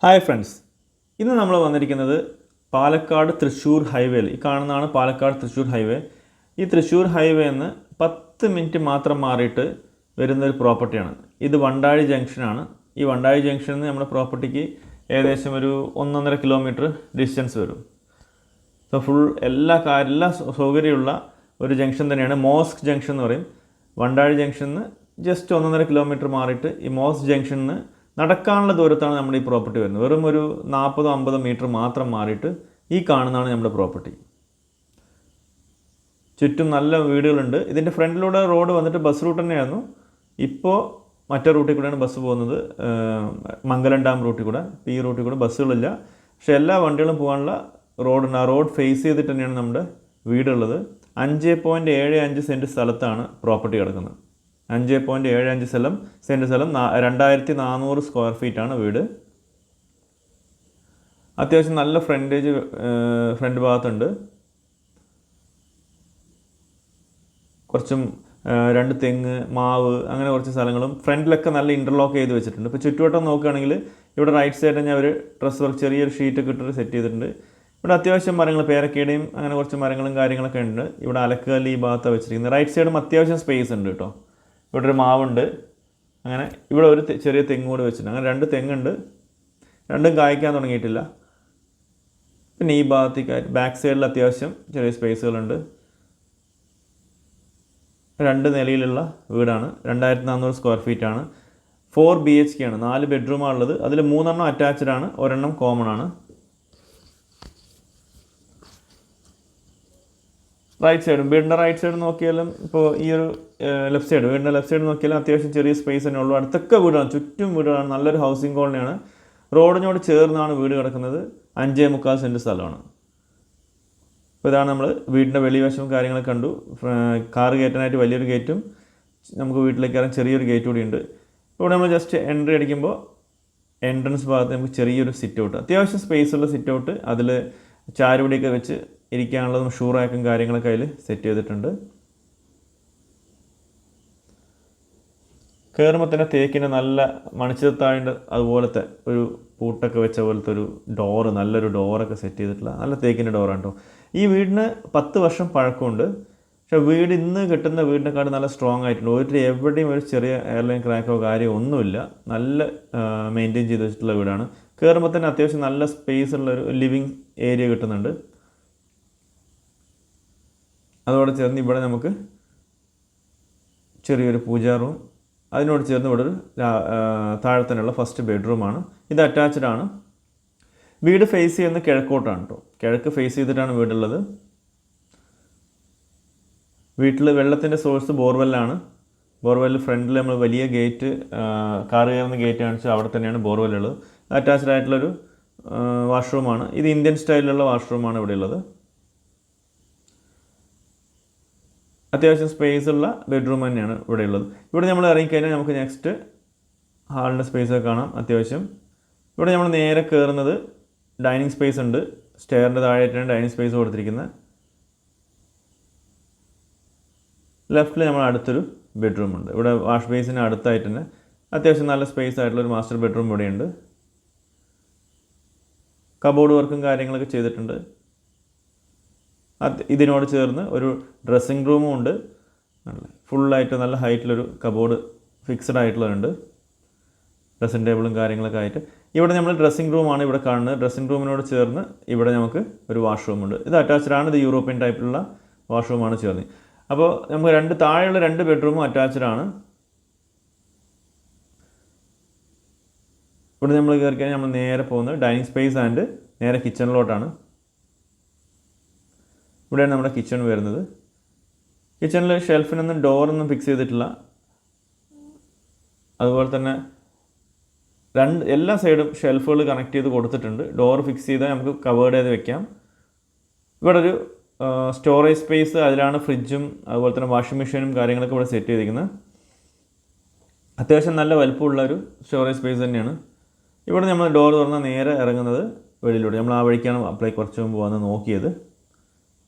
Hi friends, ഇന്ന് നമ്മൾ വന്നിരിക്കുന്നത് പാലക്കാട് തൃശ്ശൂർ ഹൈവേയിൽ. ഈ കാണുന്നതാണ് പാലക്കാട് തൃശ്ശൂർ ഹൈവേ. ഈ തൃശ്ശൂർ ഹൈവേ നിന്ന് 10 മിനിറ്റ് മാത്രം മാറിയിട്ട് വരുന്നൊരു പ്രോപ്പർട്ടിയാണ്. ഇത് വണ്ടാഴി ജംഗ്ഷനാണ്. ഈ വണ്ടാഴി ജംഗ്ഷനിൽ നിന്ന് നമ്മുടെ പ്രോപ്പർട്ടിക്ക് ഏകദേശം ഒരു 1.5 കിലോമീറ്റർ ഡിസ്റ്റൻസ് വരും. സോ എല്ലാ സൗകര്യമുള്ള ഒരു ജംഗ്ഷൻ തന്നെയാണ്. മോസ്ക് ജംഗ്ഷൻ എന്ന് പറയും. വണ്ടാഴി ജംഗ്ഷനിൽ നിന്ന് ജസ്റ്റ് 1.5 കിലോമീറ്റർ മാറിയിട്ട് ഈ മോസ്ക് ജംഗ്ഷനിൽ നിന്ന് നടക്കാനുള്ള ദൂരത്താണ് നമ്മുടെ ഈ പ്രോപ്പർട്ടി വരുന്നത്. വെറും ഒരു 40-50 മീറ്റർ മാത്രം മാറിയിട്ട് ഈ കാണുന്നതാണ് നമ്മുടെ പ്രോപ്പർട്ടി. ചുറ്റും നല്ല വീടുകളുണ്ട്. ഇതിൻ്റെ ഫ്രണ്ടിലൂടെ റോഡ് വന്നിട്ട് ബസ് റൂട്ട് തന്നെയായിരുന്നു. ഇപ്പോൾ മറ്റേ റൂട്ടിൽ കൂടെയാണ് ബസ് പോകുന്നത്, മംഗലം ഡാം റൂട്ടിൽ കൂടെ. ഈ റൂട്ടിൽ കൂടെ ബസ്സുകളില്ല, പക്ഷേ എല്ലാ വണ്ടികളും പോകാനുള്ള റോഡുണ്ട്. ആ റോഡ് ഫേസ് ചെയ്തിട്ട് തന്നെയാണ് നമ്മുടെ വീടുള്ളത്. 5.75 സെൻറ്റ് സ്ഥലത്താണ് പ്രോപ്പർട്ടി കിടക്കുന്നത്. 5.75 സെൻറ്റ് സ്ഥലം, 2400 സ്ക്വയർ ഫീറ്റാണ് വീട്. അത്യാവശ്യം നല്ല ഫ്രണ്ട് ഭാഗത്തുണ്ട്. കുറച്ചും 2 തെങ്ങ്, മാവ്, അങ്ങനെ കുറച്ച് സ്ഥലങ്ങളും ഫ്രണ്ടിലൊക്കെ നല്ല ഇൻ്റർലോക്ക് ചെയ്ത് വെച്ചിട്ടുണ്ട്. ഇപ്പോൾ ചുറ്റുവട്ടം നോക്കുകയാണെങ്കിൽ ഇവിടെ റൈറ്റ് സൈഡിൽ തന്നെ അവർ ഡ്രസ് വർക്ക് ചെറിയൊരു ഷീറ്റൊക്കെ ഇട്ടിട്ട് സെറ്റ് ചെയ്തിട്ടുണ്ട്. ഇവിടെ അത്യാവശ്യം മരങ്ങൾ, പേരക്കയുടെയും അങ്ങനെ കുറച്ച് മരങ്ങളും കാര്യങ്ങളൊക്കെ ഉണ്ട്. ഇവിടെ അലക്കുകല്ല് ഈ ഭാഗത്താണ് വെച്ചിരിക്കുന്നത്. റൈറ്റ് സൈഡും അത്യാവശ്യം സ്പേസ് ഉണ്ട് കേട്ടോ. ഇവിടെ ഒരു മാവുണ്ട്. അങ്ങനെ ഇവിടെ ഒരു ചെറിയ തെങ്ങ് കൂടി വെച്ചിട്ടുണ്ട്. അങ്ങനെ 2 തെങ്ങുണ്ട്. രണ്ടും കായ്ക്കാൻ തുടങ്ങിയിട്ടില്ല. പിന്നെ ഈ ഭാഗത്തേക്ക് ബാക്ക് സൈഡിൽ അത്യാവശ്യം ചെറിയ സ്പേസുകളുണ്ട്. 2 നിലയിലുള്ള വീടാണ്. 2400 സ്ക്വയർ ഫീറ്റാണ്. 4 BHK ആണ്. 4 ബെഡ്റൂമാണ് ഉള്ളത്. അതിൽ 3 അറ്റാച്ച്ഡ് ആണ്, 1 കോമൺ ആണ്. റൈറ്റ് സൈഡും, വീടിൻ്റെ റൈറ്റ് സൈഡ് നോക്കിയാലും ഇപ്പോൾ ഈ ഒരു വീടിൻ്റെ ലെഫ്റ്റ് സൈഡ് നോക്കിയാലും അത്യാവശ്യം ചെറിയ സ്പേസ് തന്നെ ഉള്ളൂ. അടുത്തൊക്കെ വീടാണ്, ചുറ്റും വീടുകളാണ്. നല്ലൊരു ഹൗസിംഗ് കോളനിയാണ്. റോഡിനോട് ചേർന്നാണ് വീട് കിടക്കുന്നത്. 5.25 സെൻറ്റ് സ്ഥലമാണ്. അപ്പോൾ ഇതാണ് നമ്മൾ വീടിൻ്റെ വെളിവശവും കാര്യങ്ങളൊക്കെ കണ്ടു. കാറ് കയറ്റാനായിട്ട് വലിയൊരു ഗേറ്റും നമുക്ക് വീട്ടിലേക്ക് ഇറങ്ങാൻ ചെറിയൊരു ഗേറ്റ് കൂടി ഉണ്ട്. ഇവിടെ നമ്മൾ ജസ്റ്റ് എൻട്രി അടിക്കുമ്പോൾ എൻട്രൻസ് ഭാഗത്ത് നമുക്ക് ചെറിയൊരു സിറ്റ് ഔട്ട്, അത്യാവശ്യം സ്പേസുള്ള സിറ്റ് ഔട്ട്, അതിൽ ചാരുപടിയൊക്കെ വെച്ച് ഇരിക്കാനുള്ളതും ഷൂറാക്കും കാര്യങ്ങളൊക്കെ അതിൽ സെറ്റ് ചെയ്തിട്ടുണ്ട്. കയറുമ്പോൾ തന്നെ തേക്കിൻ്റെ നല്ല മണിച്ചിരത്താഴിൻ്റെ അതുപോലത്തെ ഒരു പൂട്ടൊക്കെ വെച്ച പോലത്തെ ഒരു ഡോറ്, നല്ലൊരു ഡോറൊക്കെ സെറ്റ് ചെയ്തിട്ടുള്ള നല്ല തേക്കിൻ്റെ ഡോറാണ് കേട്ടോ. ഈ വീടിന് 10 വർഷം പഴക്കമുണ്ട്. പക്ഷേ വീട് ഇന്ന് കിട്ടുന്ന വീടിനെക്കാളും നല്ല സ്ട്രോങ് ആയിട്ടുണ്ട്. എവിടെയും ഒരു ചെറിയ എയർലൈൻ ക്രാക്കോ കാര്യമോ ഒന്നുമില്ല. നല്ല മെയിൻറ്റെയിൻ ചെയ്ത് വെച്ചിട്ടുള്ള വീടാണ്. കയറുമ്പോൾ തന്നെ അത്യാവശ്യം നല്ല സ്പേസ് ഉള്ളൊരു ലിവിങ് ഏരിയ കിട്ടുന്നുണ്ട്. അതോടെ ചേർന്ന് ഇവിടെ നമുക്ക് ചെറിയൊരു പൂജാ റൂം, അതിനോട് ചേർന്ന് ഇവിടെ ഒരു താഴെ തന്നെയുള്ള ഫസ്റ്റ് ബെഡ്റൂമാണ്. ഇത് അറ്റാച്ച്ഡ് ആണ്. വീട് ഫേസ് ചെയ്യുന്ന കിഴക്കോട്ടാണ് കേട്ടോ. കിഴക്ക് ഫേസ് ചെയ്തിട്ടാണ് വീടുള്ളത്. വീട്ടിൽ വെള്ളത്തിൻ്റെ സോഴ്സ് ബോർവെല്ലാണ്. ബോർവെല്ലിൽ ഫ്രണ്ടിൽ നമ്മൾ വലിയ ഗേറ്റ്, കാറ് കയറുന്ന ഗേറ്റ് കാണിച്ചാൽ അവിടെ തന്നെയാണ് ബോർവെല്ലുള്ളത്. അറ്റാച്ച്ഡ് ആയിട്ടുള്ളൊരു വാഷ്റൂമാണ്. ഇത് ഇന്ത്യൻ സ്റ്റൈലിലുള്ള വാഷ്റൂമാണ് ഇവിടെ ഉള്ളത്. അത്യാവശ്യം സ്പേസുള്ള ബെഡ്റൂം തന്നെയാണ് ഇവിടെ ഉള്ളത്. ഇവിടെ നമ്മൾ ഇറങ്ങിക്കഴിഞ്ഞാൽ നമുക്ക് നെക്സ്റ്റ് ഹാളിൻ്റെ സ്പേസൊക്കെ കാണാം. അത്യാവശ്യം ഇവിടെ നമ്മൾ നേരെ കയറുന്നത് ഡൈനിങ് സ്പേസ് ഉണ്ട്. സ്റ്റെയറിൻ്റെ താഴെയായിട്ടാണ് ഡൈനിങ് സ്പേസ് കൊടുത്തിരിക്കുന്നത്. ലെഫ്റ്റിൽ നമ്മൾ അടുത്തൊരു ബെഡ്റൂം ഉണ്ട്. ഇവിടെ വാഷ് ബേസിന് അടുത്തായിട്ട് തന്നെ അത്യാവശ്യം നല്ല സ്പേസ് ആയിട്ടുള്ളൊരു മാസ്റ്റർ ബെഡ്റൂം ഇവിടെയുണ്ട്. കബോർഡ് വർക്കും കാര്യങ്ങളൊക്കെ ചെയ്തിട്ടുണ്ട്. ഇതിനോട് ചേർന്ന് ഒരു ഡ്രസ്സിങ് റൂമും ഉണ്ട്. ഫുള്ളായിട്ട് നല്ല ഹൈറ്റിലൊരു കബോർഡ് ഫിക്സഡ് ആയിട്ടുള്ളതുണ്ട്. ഡ്രസ്സിങ് ടേബിളും കാര്യങ്ങളൊക്കെ ആയിട്ട്. ഇവിടെ നമ്മൾ ഡ്രസ്സിങ് റൂമാണ് ഇവിടെ കാണുന്നത്. ഡ്രസ്സിങ് റൂമിനോട് ചേർന്ന് ഇവിടെ നമുക്ക് ഒരു വാഷ്റൂമുണ്ട്. ഇത് അറ്റാച്ച്ഡ് ആണ്. ഇത് യൂറോപ്യൻ ടൈപ്പിലുള്ള വാഷ്റൂമാണ് ചേർന്ന്. അപ്പോൾ നമുക്ക് താഴെയുള്ള 2 ബെഡ്റൂമും അറ്റാച്ച്ഡ് ആണ്. ഇവിടെ നമ്മൾ കയറി കഴിഞ്ഞാൽ നമ്മൾ നേരെ പോകുന്നത് ഡൈനിങ് സ്പേസ് ആൻഡ് നേരെ കിച്ചണിലോട്ടാണ്. ഇവിടെയാണ് നമ്മുടെ കിച്ചൺ വരുന്നത്. കിച്ചണിൽ ഷെൽഫിനൊന്നും ഡോറൊന്നും ഫിക്സ് ചെയ്തിട്ടില്ല. അതുപോലെ തന്നെ എല്ലാ സൈഡും ഷെൽഫുകൾ കണക്ട് ചെയ്ത് കൊടുത്തിട്ടുണ്ട്. ഡോർ ഫിക്സ് ചെയ്താൽ നമുക്ക് കവേർഡ് ചെയ്ത് വെക്കാം. ഇവിടെ ഒരു സ്റ്റോറേജ് സ്പേസ്, അതിലാണ് ഫ്രിഡ്ജും അതുപോലെ തന്നെ വാഷിംഗ് മെഷീനും കാര്യങ്ങളൊക്കെ ഇവിടെ സെറ്റ് ചെയ്തിരിക്കുന്നത്. അത്യാവശ്യം നല്ല വലുപ്പമുള്ള ഒരു സ്റ്റോറേജ് സ്പേസ് തന്നെയാണ്. ഇവിടെ നമ്മൾ ഡോർ തുറന്നാൽ നേരെ ഇറങ്ങുന്നത് വെളിയിലൂടെ. നമ്മൾ ആ വഴിക്കാണ് അപ്ലൈ കുറച്ച് മുമ്പ് വന്ന് നോക്കിയത്.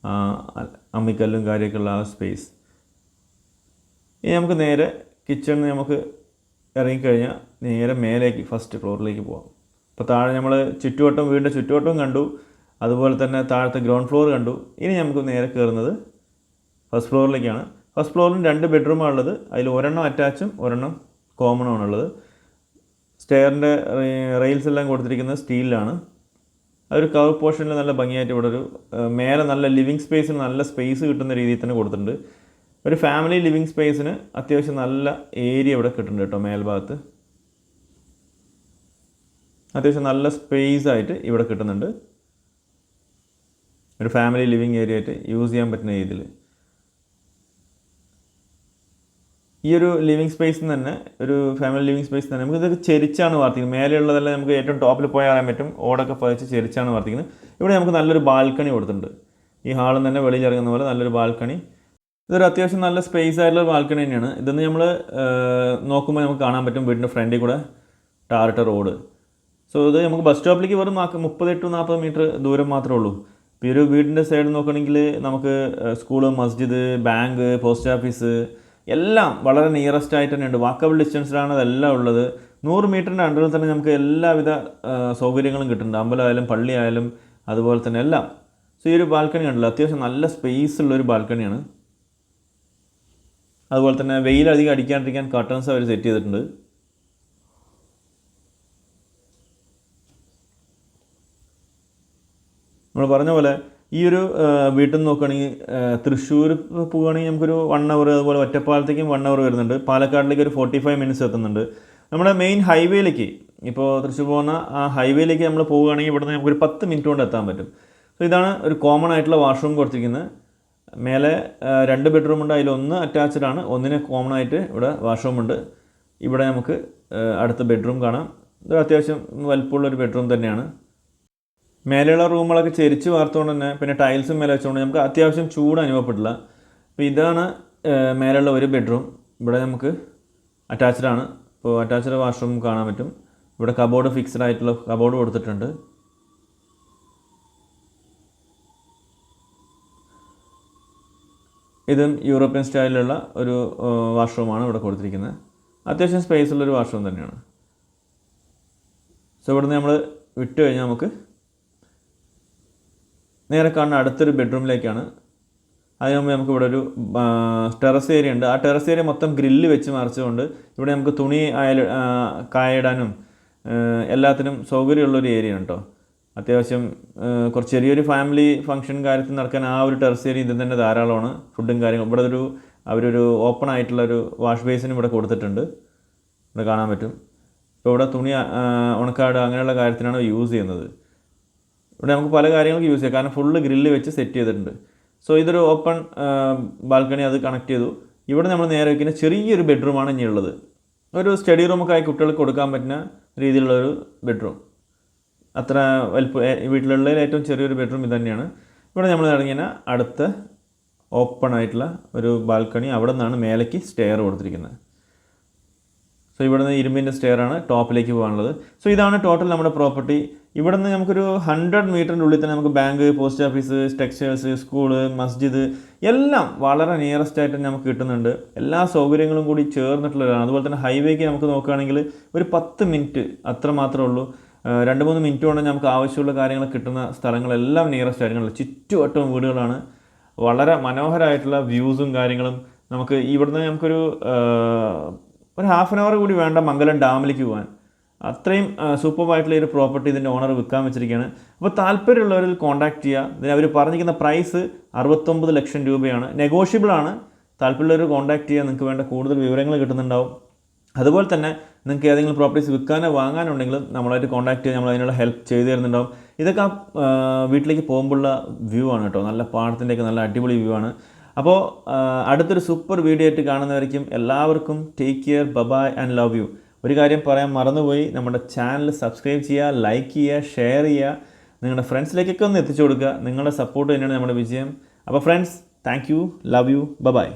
അമ്മിക്കല്ലും കാര്യമൊക്കെ ഉള്ള ആ സ്പേസ്. ഇനി നമുക്ക് നേരെ കിച്ചണിൽ നമുക്ക് ഇറങ്ങിക്കഴിഞ്ഞാൽ നേരെ മേലേക്ക് ഫസ്റ്റ് ഫ്ലോറിലേക്ക് പോകാം. അപ്പോൾ താഴെ നമ്മൾ ചുറ്റുവട്ടം വീടിൻ്റെ ചുറ്റുവട്ടവും കണ്ടു, അതുപോലെ തന്നെ താഴത്തെ ഗ്രൗണ്ട് ഫ്ലോർ കണ്ടു. ഇനി നമുക്ക് നേരെ കയറുന്നത് ഫസ്റ്റ് ഫ്ലോറിലേക്കാണ്. ഫസ്റ്റ് ഫ്ലോറിൽ 2 ബെഡ്റൂമാണ് ഉള്ളത്. അതിൽ ഒരെണ്ണം അറ്റാച്ചും ഒരെണ്ണം കോമണുമാണ് ഉള്ളത്. സ്റ്റെയറിൻ്റെ റെയിൽസ് എല്ലാം കൊടുത്തിരിക്കുന്നത് സ്റ്റീലിലാണ്. അതൊരു കവർ പോർഷനിൽ നല്ല ഭംഗിയായിട്ട് ഇവിടെ ഒരു മേലെ നല്ല ലിവിങ് സ്പേസിന് നല്ല സ്പേസ് കിട്ടുന്ന രീതിയിൽ തന്നെ കൊടുത്തിട്ടുണ്ട്. ഒരു ഫാമിലി ലിവിങ് സ്പേസിന് അത്യാവശ്യം നല്ല ഏരിയ ഇവിടെ കിട്ടുന്നുണ്ട് കേട്ടോ. മേൽഭാഗത്ത് അത്യാവശ്യം നല്ല സ്പേസ് ആയിട്ട് ഇവിടെ കിട്ടുന്നുണ്ട്. ഒരു ഫാമിലി ലിവിങ് ഏരിയ ആയിട്ട് യൂസ് ചെയ്യാൻ പറ്റുന്ന രീതിയിൽ. ഈ ഒരു ലിവിങ് സ്പേസിൽ തന്നെ ഒരു ഫാമിലി ലിവിങ് സ്പേസിൽ തന്നെ നമുക്കിതൊക്കെ ചെരിച്ചാണ് വാർത്തിക്കുന്നത്. മേലെയുള്ളതെല്ലാം നമുക്ക് ഏറ്റവും ടോപ്പിൽ പോയാൽ അറിയാൻ പറ്റും, ഓടൊക്കെ പതിച്ച് ചെരിച്ചാണ് വാർത്തിക്കുന്നത്. ഇവിടെ നമുക്ക് നല്ലൊരു ബാൽക്കണി കൊടുത്തിട്ടുണ്ട്. ഈ ഹാളിൽ തന്നെ വെളിയിൽ ഇറങ്ങുന്ന പോലെ നല്ലൊരു ബാൽക്കണി. ഇതൊരു അത്യാവശ്യം നല്ല സ്പേസ് ആയിട്ടുള്ള ബാൽക്കണി തന്നെയാണ്. ഇതൊന്ന് നമ്മൾ നോക്കുമ്പോൾ നമുക്ക് കാണാൻ പറ്റും വീടിൻ്റെ ഫ്രണ്ടിൽ കൂടെ ടാറിട്ട റോഡ്. സോ ഇത് നമുക്ക് ബസ് സ്റ്റോപ്പിലേക്ക് വെറും 38 to 40 മീറ്റർ ദൂരം മാത്രമേ ഉള്ളൂ. ഇപ്പോൾ ഈ ഒരു വീടിൻ്റെ സൈഡ് നോക്കുകയാണെങ്കിൽ നമുക്ക് സ്കൂള്, മസ്ജിദ്, ബാങ്ക്, പോസ്റ്റ് ഓഫീസ് എല്ലാം വളരെ നിയറസ്റ്റ് ആയിട്ട് തന്നെ ഉണ്ട്. വാക്കബിൾ ഡിസ്റ്റൻസിലാണ് അതെല്ലാം ഉള്ളത്. 100 മീറ്ററിൻ്റെ അണ്ടറിൽ തന്നെ നമുക്ക് എല്ലാവിധ സൗകര്യങ്ങളും കിട്ടുന്നുണ്ട്. അമ്പലമായാലും പള്ളി ആയാലും അതുപോലെ തന്നെ എല്ലാം. സോ ഈ ഒരു ബാൽക്കണി കണ്ടല്ലോ, അത്യാവശ്യം നല്ല സ്പേസ് ഉള്ളൊരു ബാൽക്കണിയാണ്. അതുപോലെ തന്നെ വെയിലധികം അടിക്കാണ്ടിരിക്കാൻ കർട്ടൻസ് അവർ സെറ്റ് ചെയ്തിട്ടുണ്ട്. നമ്മൾ പറഞ്ഞ പോലെ ഈ ഒരു വീട്ടിൽ നിന്ന് നോക്കുകയാണെങ്കിൽ തൃശ്ശൂർ പോവുകയാണെങ്കിൽ നമുക്കൊരു 1 hour, അതുപോലെ ഒറ്റപ്പാലത്തേക്കും 1 hour വരുന്നുണ്ട്. പാലക്കാടിലേക്ക് ഒരു 45 minutes എത്തുന്നുണ്ട്. നമ്മുടെ മെയിൻ ഹൈവേയിലേക്ക്, ഇപ്പോൾ തൃശ്ശൂർ പോകുന്ന ആ ഹൈവേയിലേക്ക് നമ്മൾ പോവുകയാണെങ്കിൽ ഇവിടുന്ന് നമുക്കൊരു 10 minute കൊണ്ട് എത്താൻ പറ്റും. സോ ഇതാണ് ഒരു കോമൺ ആയിട്ടുള്ള വാഷ്റൂം കൊടുത്തിരിക്കുന്നത്. മേലെ 2 ബെഡ്റൂമുണ്ട്, അതിലൊന്ന് അറ്റാച്ച്ഡ് ആണ്, ഒന്നിന് കോമൺ ആയിട്ട് ഇവിടെ വാഷ്റൂമുണ്ട്. ഇവിടെ നമുക്ക് അടുത്ത ബെഡ്റൂം കാണാം. ഇത് അത്യാവശ്യം വലുപ്പമുള്ളൊരു ബെഡ്റൂം തന്നെയാണ്. മേലെയുള്ള റൂമുകളൊക്കെ ചെരിച്ച് വാർത്തുകൊണ്ട് തന്നെ, പിന്നെ ടൈൽസും മേലെ വെച്ചുകൊണ്ട് നമുക്ക് അത്യാവശ്യം ചൂട് അനുഭവപ്പെട്ടില്ല. അപ്പോൾ ഇതാണ് മേലെയുള്ള ഒരു ബെഡ്റൂം. ഇവിടെ നമുക്ക് അറ്റാച്ച്ഡ് ആണ്. ഇപ്പോൾ അറ്റാച്ച്ഡ് വാഷ്റൂം കാണാൻ പറ്റും. ഇവിടെ കബോർഡ്, ഫിക്സ്ഡ് ആയിട്ടുള്ള കബോർഡ് കൊടുത്തിട്ടുണ്ട്. ഇതും യൂറോപ്യൻ സ്റ്റൈലിലുള്ള ഒരു വാഷ്റൂമാണ് ഇവിടെ കൊടുത്തിരിക്കുന്നത്. അത്യാവശ്യം സ്പേസ് ഉള്ളൊരു വാഷ്റൂം തന്നെയാണ്. സോ ഇവിടുന്ന് നമ്മൾ വിട്ട് കഴിഞ്ഞാൽ നമുക്ക് നേരെ കാണുന്ന അടുത്തൊരു ബെഡ്റൂമിലേക്കാണ്. അതിന് മുമ്പ് നമുക്ക് ഇവിടെ ഒരു ടെറസ് ഏരിയ ഉണ്ട്. ആ ടെറസ് ഏരിയ മൊത്തം ഗ്രില്ല് വെച്ച് മറിച്ചുകൊണ്ട് ഇവിടെ നമുക്ക് തുണി കായിടാനും എല്ലാത്തിനും സൗകര്യമുള്ളൊരു ഏരിയ ആണ് കേട്ടോ. അത്യാവശ്യം കുറച്ച് ചെറിയൊരു ഫാമിലി ഫംഗ്ഷൻ കാര്യത്തിൽ നടക്കാൻ ആ ഒരു ടെറസ് ഏരിയ ഇത് തന്നെ ധാരാളമാണ്. ഫുഡും കാര്യങ്ങളും ഇവിടെ അവരൊരു ഓപ്പൺ ആയിട്ടുള്ളൊരു വാഷ് ബേസിനും ഇവിടെ കൊടുത്തിട്ടുണ്ട്. ഇവിടെ കാണാൻ പറ്റും. ഇപ്പോൾ ഇവിടെ തുണി ഉണക്കാട് അങ്ങനെയുള്ള കാര്യത്തിനാണ് യൂസ് ചെയ്യുന്നത്. ഇവിടെ നമുക്ക് പല കാര്യങ്ങൾക്ക് യൂസ് ചെയ്യാം, കാരണം ഫുള്ള് ഗ്രില്ല് വെച്ച് സെറ്റ് ചെയ്തിട്ടുണ്ട്. സോ ഇതൊരു ഓപ്പൺ ബാൽക്കണി, അത് കണക്ട് ചെയ്തു. ഇവിടെ നമ്മൾ നേരെ വയ്ക്കുന്ന ചെറിയൊരു ബെഡ്റൂമാണ് ഇനിയുള്ളത്. ഒരു സ്റ്റഡി റൂമൊക്കെ ആയി കുട്ടികൾക്ക് കൊടുക്കാൻ പറ്റുന്ന രീതിയിലുള്ളൊരു ബെഡ്റൂം. അത്ര വീട്ടിലുള്ളതിൽ ഏറ്റവും ചെറിയൊരു ബെഡ്റൂം ഇത് തന്നെയാണ്. ഇവിടെ നമ്മൾ ഇറങ്ങിയ അടുത്ത ഓപ്പൺ ആയിട്ടുള്ള ഒരു ബാൽക്കണി, അവിടെ നിന്നാണ് മേലേക്ക് സ്റ്റെയർ കൊടുത്തിരിക്കുന്നത്. സോ ഇവിടെ നിന്ന് ഇരുമ്പിൻ്റെ സ്റ്റെയറാണ് ടോപ്പിലേക്ക് പോകാനുള്ളത്. സോ ഇതാണ് ടോട്ടൽ നമ്മുടെ പ്രോപ്പർട്ടി. ഇവിടെ നിന്ന് നമുക്കൊരു 100 മീറ്ററിൻ്റെ ഉള്ളിൽ തന്നെ നമുക്ക് bank, post office, textiles, school, മസ്ജിദ് എല്ലാം വളരെ നിയറസ്റ്റ് ആയിട്ട് നമുക്ക് കിട്ടുന്നുണ്ട്. എല്ലാ സൗകര്യങ്ങളും കൂടി ചേർന്നിട്ടുള്ളതാണ്. അതുപോലെ തന്നെ ഹൈവേക്ക് നമുക്ക് നോക്കുകയാണെങ്കിൽ ഒരു 10 minute അത്ര മാത്രമേ ഉള്ളൂ. 2-3 minute കൊണ്ട് നമുക്ക് ആവശ്യമുള്ള കാര്യങ്ങൾ കിട്ടുന്ന സ്ഥലങ്ങളെല്ലാം നിയറസ്റ്റ് ആയിട്ടുള്ള ചുറ്റുവട്ടവും വീടുകളാണ്. വളരെ മനോഹരമായിട്ടുള്ള വ്യൂസും കാര്യങ്ങളും. നമുക്ക് ഇവിടുന്ന് നമുക്കൊരു 1/2 hour കൂടി വേണ്ട മംഗലം ഡാമിലേക്ക് പോകാൻ. അത്രയും സൂപ്പർബായിട്ടുള്ള ഒരു പ്രോപ്പർട്ടി ഇതിൻ്റെ ഓണർ വിൽക്കാൻ വെച്ചിരിക്കുകയാണ്. അപ്പോൾ താല്പര്യമുള്ളവരിൽ കോൺടാക്ട് ചെയ്യുക. ഇതിന് അവർ പറഞ്ഞിരിക്കുന്ന പ്രൈസ് 69 ലക്ഷം രൂപയാണ്. നെഗോഷ്യബിൾ ആണ്. താല്പര്യമുള്ളവർ കോൺടാക്ട് ചെയ്യുക. നിങ്ങൾക്ക് വേണ്ട കൂടുതൽ വിവരങ്ങൾ കിട്ടുന്നുണ്ടാവും. അതുപോലെ തന്നെ നിങ്ങൾക്ക് ഏതെങ്കിലും പ്രോപ്പർട്ടീസ് വിൽക്കാനോ വാങ്ങാനുണ്ടെങ്കിൽ നമ്മളായിട്ട് കോൺടാക്ട് ചെയ്യുക. നമ്മൾ അതിനുള്ള ഹെൽപ്പ് ചെയ്തു തരുന്നുണ്ടാവും. ഇതൊക്കെ വീട്ടിലേക്ക് പോകുമ്പോഴുള്ള വ്യൂ ആണ് കേട്ടോ. നല്ല പാടത്തിൻ്റെയൊക്കെ നല്ല അടിപൊളി വ്യൂ ആണ്. അപ്പോൾ അടുത്തൊരു സൂപ്പർ വീഡിയോ ആയിട്ട് കാണുന്നവരേക്കും എല്ലാവർക്കും take care, bye and love you. ഒരു കാര്യം പറയാൻ മറന്നുപോയി, നമ്മുടെ ചാനൽ സബ്സ്ക്രൈബ് ചെയ്യുക, ലൈക്ക് ചെയ്യുക, ഷെയർ ചെയ്യുക, നിങ്ങളുടെ ഫ്രണ്ട്സിലേക്കൊക്കെ ഒന്ന് എത്തിച്ചു കൊടുക്കുക. നിങ്ങളുടെ സപ്പോർട്ട് തന്നെയാണ് നമ്മുടെ വിജയം. അപ്പോൾ friends, thank you, love you, by.